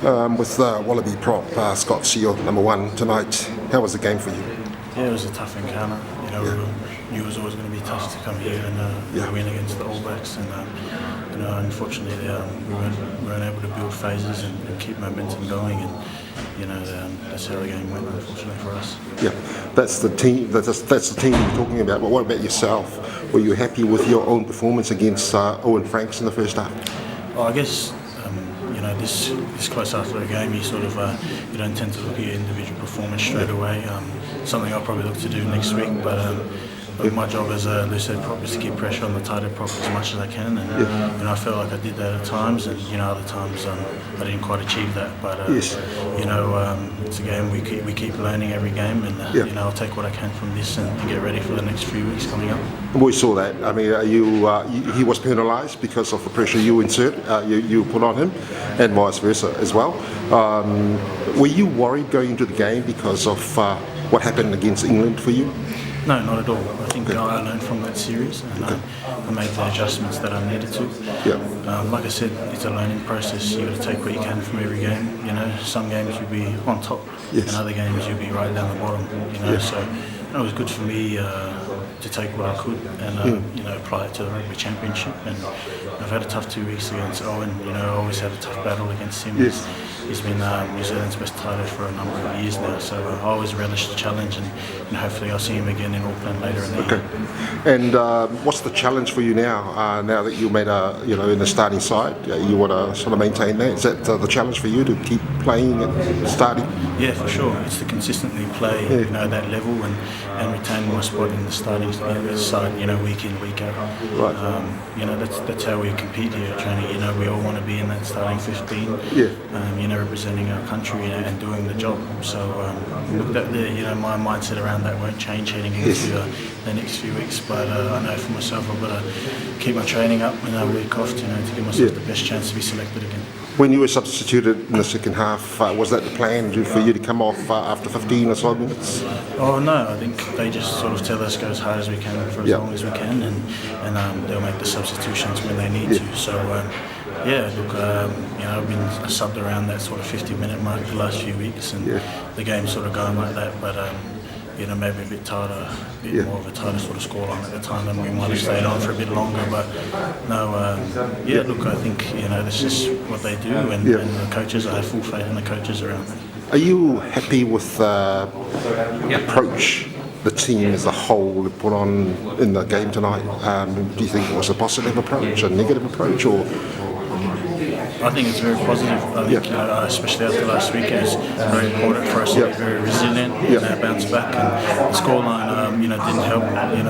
With the Wallaby prop, Scott Seal, number one tonight. How was the game for you? Yeah, it was a tough encounter. We knew it was always going to be tough to come here and win against the All Blacks. And unfortunately, we weren't able to build phases and keep momentum going. And that's how the game went, unfortunately for us. Yeah, that's the team. That's the team you're talking about. But what about yourself? Were you happy with your own performance against Owen Franks in the first half? Well, I guess. This close after a game, you sort of you don't tend to look at your individual performance straight away. Something I'll probably look to do next week, but my job as a loosehead prop is to keep pressure on the tighthead prop as much as I can, and I felt like I did that at times, and other times I didn't quite achieve that. But it's a game we keep learning every game, and I'll take what I can from this and get ready for the next few weeks coming up. We saw that. I mean, he was penalised because of the pressure you you put on him, and vice versa as well. Were you worried going into the game because of what happened against England for you? No, not at all. I think I learned from that series, and I made the adjustments that I needed to. Like I said, it's a learning process. You've got to take what you can from every game. Some games you'll be on top, and other games you'll be right down the bottom. So it was good for me to take what I could and apply it to the rugby championship. And I've had a tough 2 weeks against Owen. I always had a tough battle against him. He's been New Zealand's best tighthead for a number of years now, so I always relish the challenge, and hopefully I'll see him again in Auckland later in the year. And what's the challenge for you now? Now that you made in the starting side, you want to sort of maintain that. Is that the challenge for you to keep playing and starting? Yeah, for sure. It's to consistently play, that level and retain my spot in the starting side, week in, week out. Right. That's how we compete here at training. We all want to be in that starting 15. Representing our country and doing the job. So my mindset around that won't change heading into the next few weeks. But I know for myself I've got to keep my training up and a week off to give myself the best chance to be selected again. When you were substituted in the second half, was that the plan for you to come off after 15 or so minutes? Oh no, I think they just sort of tell us go as hard as we can for as long as we can, and they'll make the substitutions when they need to. So I've been subbed around that sort of 50-minute mark the last few weeks, and the game's sort of going like that. But maybe a bit tighter, more of a tighter sort of scoreline at the time, and we might have stayed on for a bit longer. But no, I think that's just what they do, and the coaches. I have full faith in the coaches around them. Are you happy with the approach the team as a whole put on in the game tonight? Do you think it was a positive approach, a negative approach, or? I think it's very positive. I think, especially after last week, it's very important for us to be very resilient and bounce back. And the scoreline, didn't help. That, and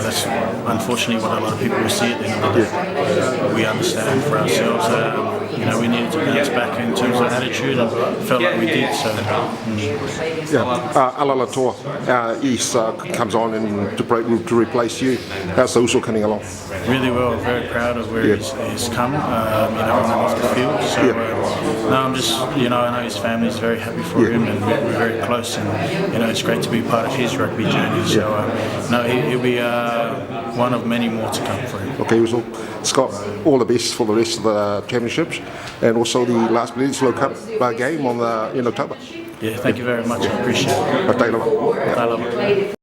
that's unfortunately what a lot of people will see at the end of the day. We understand for ourselves that we needed to bounce back in terms of attitude, and felt like we did. So. Alala Toa, comes on and to replace you. How's Uso coming along? Really well. Very proud of where he's come. On and off the field. So I'm just, I know his family's very happy for him, and we're very close, and it's great to be part of his rugby journey. So he'll be one of many more to come for him. Okay, so Scott, all the best for the rest of the championships, and also the last Bledisloe Cup game in October. Yeah, thank you very much. I appreciate it.